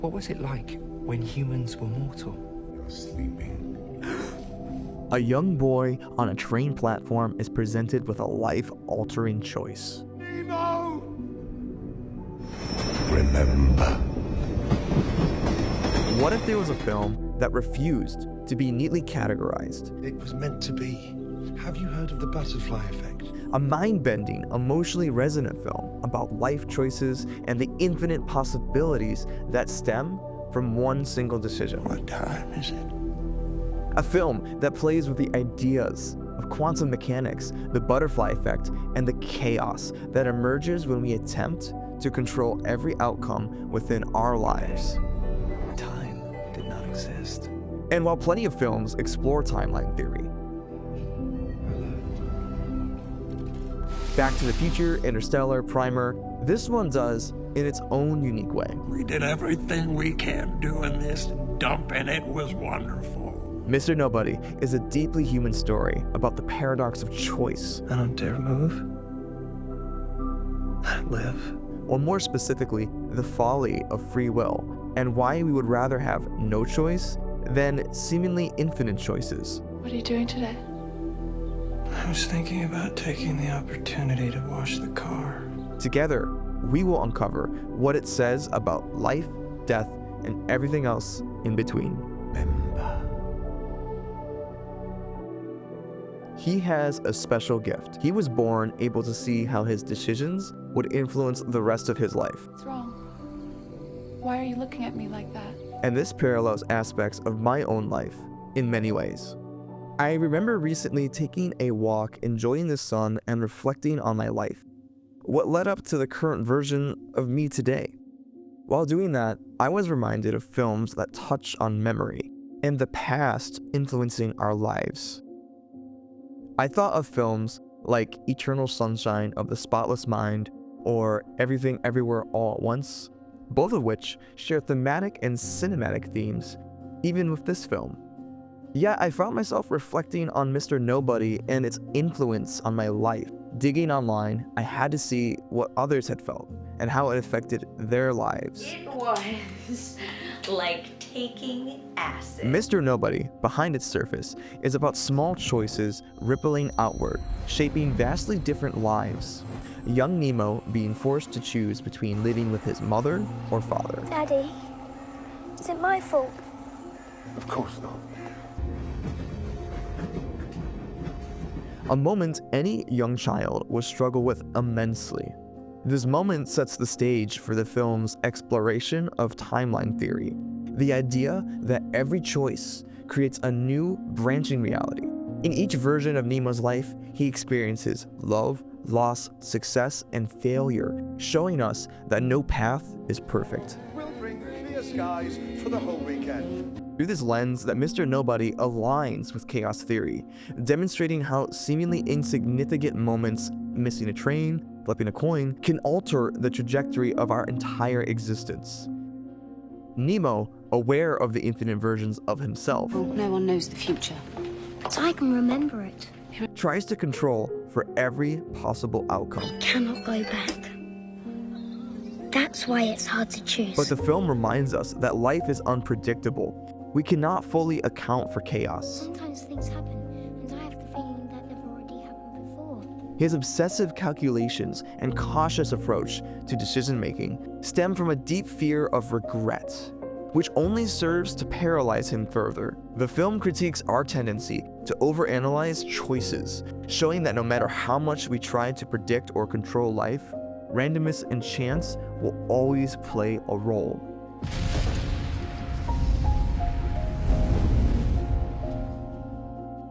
What was it like when humans were mortal? You're sleeping. A young boy on a train platform is presented with a life-altering choice. Nemo! Remember. What if there was a film that refused to be neatly categorized? It was meant to be. Have you heard of the butterfly effect? A mind-bending, emotionally resonant film about life choices and the infinite possibilities that stem from one single decision. What time is it? A film that plays with the ideas of quantum mechanics, the butterfly effect, and the chaos that emerges when we attempt to control every outcome within our lives. Time did not exist. And while plenty of films explore timeline theory, Back to the Future, Interstellar, Primer, this one does in its own unique way. We did everything we can do in this dump, and it was wonderful. Mr. Nobody is a deeply human story about the paradox of choice. I don't dare move. I live. Or more specifically, the folly of free will, and why we would rather have no choice than seemingly infinite choices. What are you doing today? I was thinking about taking the opportunity to wash the car. Together, we will uncover what it says about life, death, and everything else in between. Remember. He has a special gift. He was born able to see how his decisions would influence the rest of his life. What's wrong? Why are you looking at me like that? And this parallels aspects of my own life in many ways. I remember recently taking a walk, enjoying the sun, and reflecting on my life. What led up to the current version of me today. While doing that, I was reminded of films that touch on memory and the past influencing our lives. I thought of films like Eternal Sunshine of the Spotless Mind or Everything Everywhere All at Once, both of which share thematic and cinematic themes, even with this film. Yet I found myself reflecting on Mr. Nobody and its influence on my life. Digging online, I had to see what others had felt and how it affected their lives. It was like taking acid. Mr. Nobody, behind its surface, is about small choices rippling outward, shaping vastly different lives. Young Nemo being forced to choose between living with his mother or father. Daddy, is it my fault? Of course not. A moment any young child will struggle with immensely. This moment sets the stage for the film's exploration of timeline theory, the idea that every choice creates a new branching reality. In each version of Nemo's life, he experiences love, loss, success, and failure, showing us that no path is perfect. We'll bring clear skies for the whole weekend. Through this lens that Mr. Nobody aligns with chaos theory, demonstrating how seemingly insignificant moments, missing a train, flipping a coin, can alter the trajectory of our entire existence. Nemo, aware of the infinite versions of himself, No one knows the future. So I can remember it. tries to control for every possible outcome. Cannot go back. That's why it's hard to choose. But the film reminds us that life is unpredictable. We cannot fully account for chaos. Sometimes things happen, and I have the feeling that they've already happened before. His obsessive calculations and cautious approach to decision-making stem from a deep fear of regret, which only serves to paralyze him further. The film critiques our tendency to overanalyze choices, showing that no matter how much we try to predict or control life, randomness and chance will always play a role.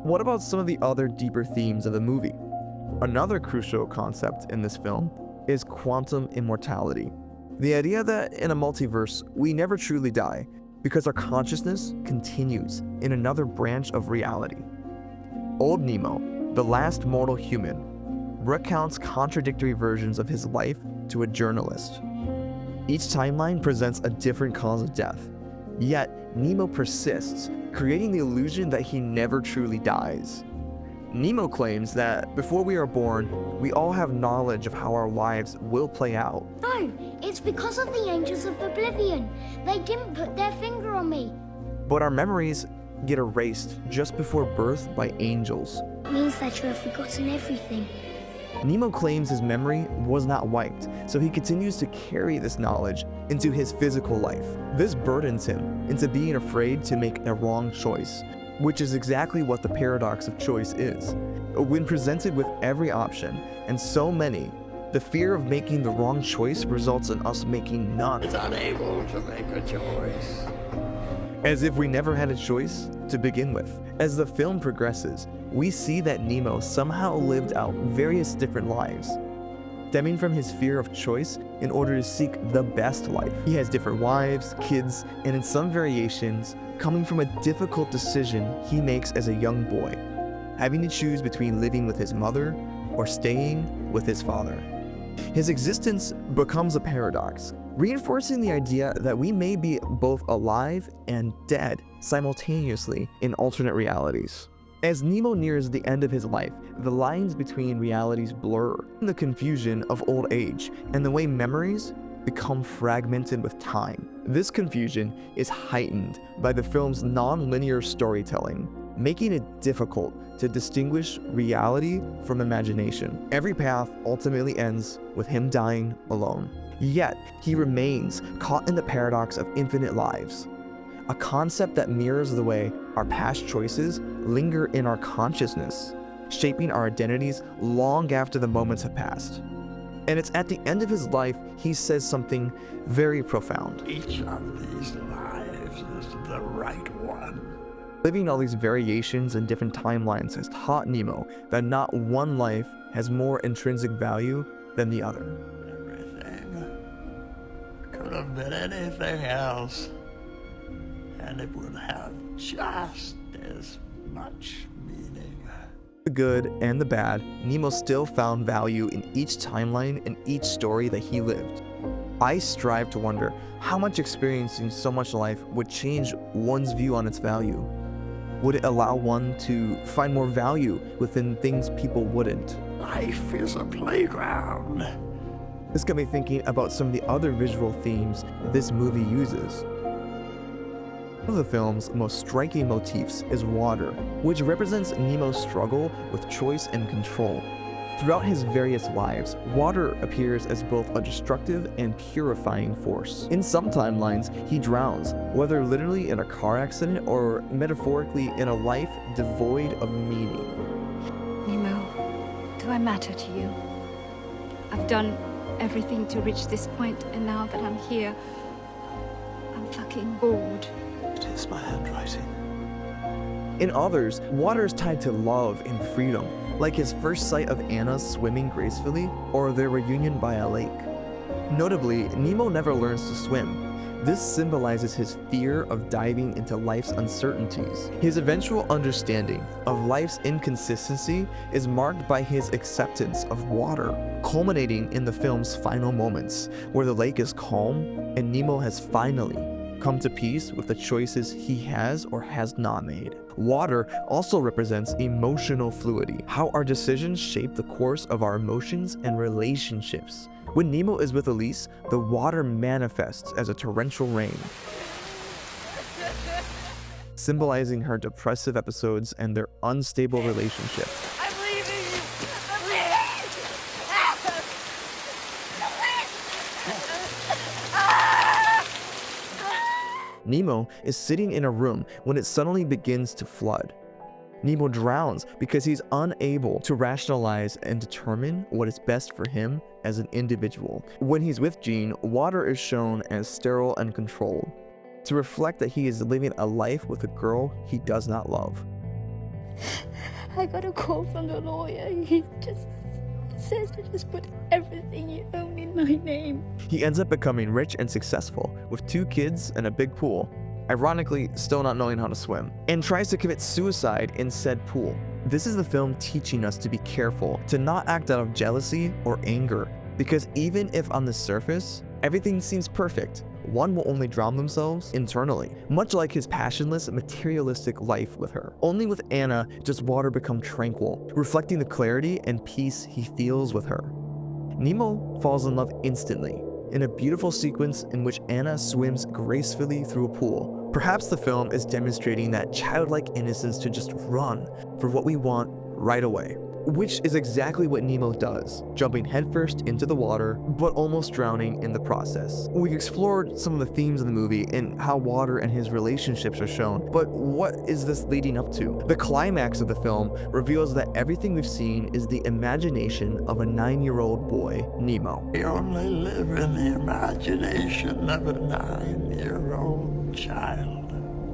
What about some of the other deeper themes of the movie? Another crucial concept in this film is quantum immortality. The idea that in a multiverse, we never truly die because our consciousness continues in another branch of reality. Old Nemo, the last mortal human, recounts contradictory versions of his life to a journalist. Each timeline presents a different cause of death, yet Nemo persists, creating the illusion that he never truly dies. Nemo claims that before we are born, we all have knowledge of how our lives will play out. No, it's because of the Angels of Oblivion. They didn't put their finger on me. But our memories get erased just before birth by angels. It means that you have forgotten everything. Nemo claims his memory was not wiped, so he continues to carry this knowledge into his physical life. This burdens him into being afraid to make a wrong choice, which is exactly what the paradox of choice is. When presented with every option, and so many, the fear of making the wrong choice results in us making none. It's unable to make a choice. As if we never had a choice to begin with. As the film progresses, we see that Nemo somehow lived out various different lives, stemming from his fear of choice in order to seek the best life. He has different wives, kids, and in some variations, coming from a difficult decision he makes as a young boy, having to choose between living with his mother or staying with his father. His existence becomes a paradox, reinforcing the idea that we may be both alive and dead simultaneously in alternate realities. As Nemo nears the end of his life, the lines between realities blur, the confusion of old age, and the way memories become fragmented with time. This confusion is heightened by the film's non-linear storytelling, making it difficult to distinguish reality from imagination. Every path ultimately ends with him dying alone. Yet, he remains caught in the paradox of infinite lives, a concept that mirrors the way our past choices linger in our consciousness, shaping our identities long after the moments have passed. And it's at the end of his life he says something very profound. Each of these lives is the right one. Living all these variations and different timelines has taught Nemo that not one life has more intrinsic value than the other. Everything could have been anything else, and it would have just as much meaning. The good and the bad, Nemo still found value in each timeline and each story that he lived. I strive to wonder how much experiencing so much life would change one's view on its value. Would it allow one to find more value within things people wouldn't? Life is a playground. This got me thinking about some of the other visual themes this movie uses. One of the film's most striking motifs is water, which represents Nemo's struggle with choice and control. Throughout his various lives, water appears as both a destructive and purifying force. In some timelines, he drowns, whether literally in a car accident or metaphorically in a life devoid of meaning. Nemo, do I matter to you? I've done everything to reach this point, and now that I'm here, I'm fucking bored. It is my handwriting. In others, water is tied to love and freedom, like his first sight of Anna swimming gracefully or their reunion by a lake. Notably, Nemo never learns to swim. This symbolizes his fear of diving into life's uncertainties. His eventual understanding of life's inconsistency is marked by his acceptance of water, culminating in the film's final moments, where the lake is calm and Nemo has finally come to peace with the choices he has or has not made. Water also represents emotional fluidity, how our decisions shape the course of our emotions and relationships. When Nemo is with Elise, the water manifests as a torrential rain, symbolizing her depressive episodes and their unstable relationship. I'm leaving you! I'm Nemo is sitting in a room when it suddenly begins to flood. Nemo drowns because he's unable to rationalize and determine what is best for him as an individual. When he's with Jean, water is shown as sterile and controlled, to reflect that he is living a life with a girl he does not love. I got a call from the lawyer. He just says to just put everything you own in my name. He ends up becoming rich and successful, with 2 kids and a big pool, ironically still not knowing how to swim, and tries to commit suicide in said pool. This is the film teaching us to be careful, to not act out of jealousy or anger, because even if on the surface, everything seems perfect, one will only drown themselves internally, much like his passionless, materialistic life with her. Only with Anna does water become tranquil, reflecting the clarity and peace he feels with her. Nemo falls in love instantly, in a beautiful sequence in which Anna swims gracefully through a pool. Perhaps the film is demonstrating that childlike innocence to just run for what we want right away, which is exactly what Nemo does, jumping headfirst into the water, but almost drowning in the process. We explored some of the themes of the movie and how water and his relationships are shown, but what is this leading up to? The climax of the film reveals that everything we've seen is the imagination of a 9-year-old boy, Nemo. We only live in the imagination of a 9-year-old child.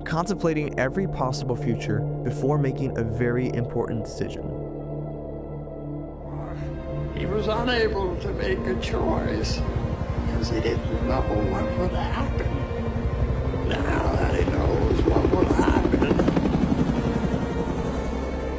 Contemplating every possible future before making a very important decision. He was unable to make a choice because he didn't know what would happen. Now that he knows what will happen,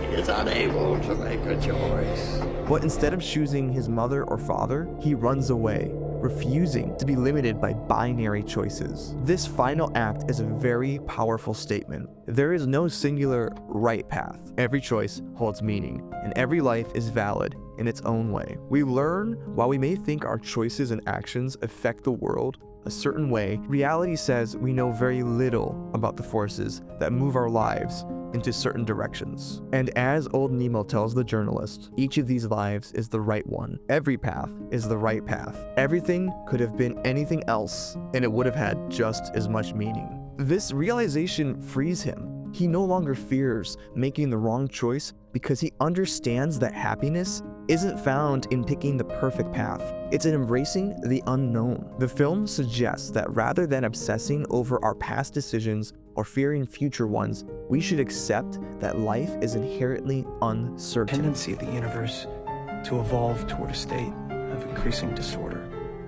he is unable to make a choice. But instead of choosing his mother or father, he runs away, refusing to be limited by binary choices. This final act is a very powerful statement. There is no singular right path. Every choice holds meaning, and every life is valid in its own way. We learn while we may think our choices and actions affect the world a certain way, reality says we know very little about the forces that move our lives into certain directions. And as old Nemo tells the journalist, each of these lives is the right one. Every path is the right path. Everything could have been anything else, and it would have had just as much meaning. This realization frees him. He no longer fears making the wrong choice because he understands that happiness isn't found in picking the perfect path. It's in embracing the unknown. The film suggests that rather than obsessing over our past decisions or fearing future ones, we should accept that life is inherently uncertain. Tendency of the universe to evolve toward a state of increasing disorder.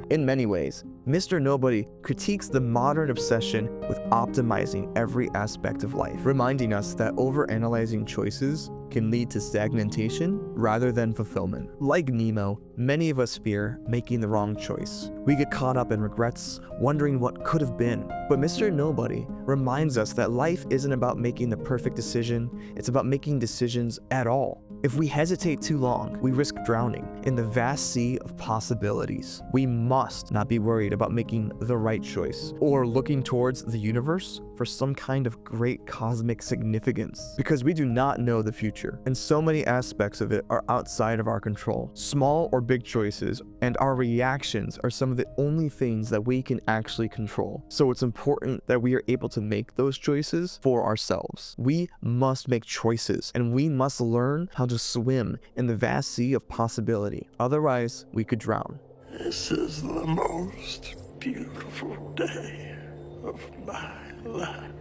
In many ways, Mr. Nobody critiques the modern obsession with optimizing every aspect of life, reminding us that overanalyzing choices can lead to stagnation rather than fulfillment. Like Nemo, many of us fear making the wrong choice. We get caught up in regrets, wondering what could have been. But Mr. Nobody reminds us that life isn't about making the perfect decision, it's about making decisions at all. If we hesitate too long, we risk drowning in the vast sea of possibilities. We must not be worried about making the right choice or looking towards the universe for some kind of great cosmic significance, because we do not know the future, and so many aspects of it are outside of our control. Small or big choices and our reactions are some of the only things that we can actually control. So it's important that we are able to make those choices for ourselves. We must make choices, and we must learn how to swim in the vast sea of possibility. Otherwise, we could drown. This is the most beautiful day of my life.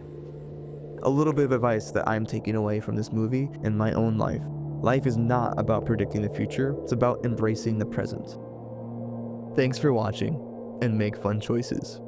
A little bit of advice that I'm taking away from this movie in my own life. Life is not about predicting the future, it's about embracing the present. Thanks for watching, and make fun choices.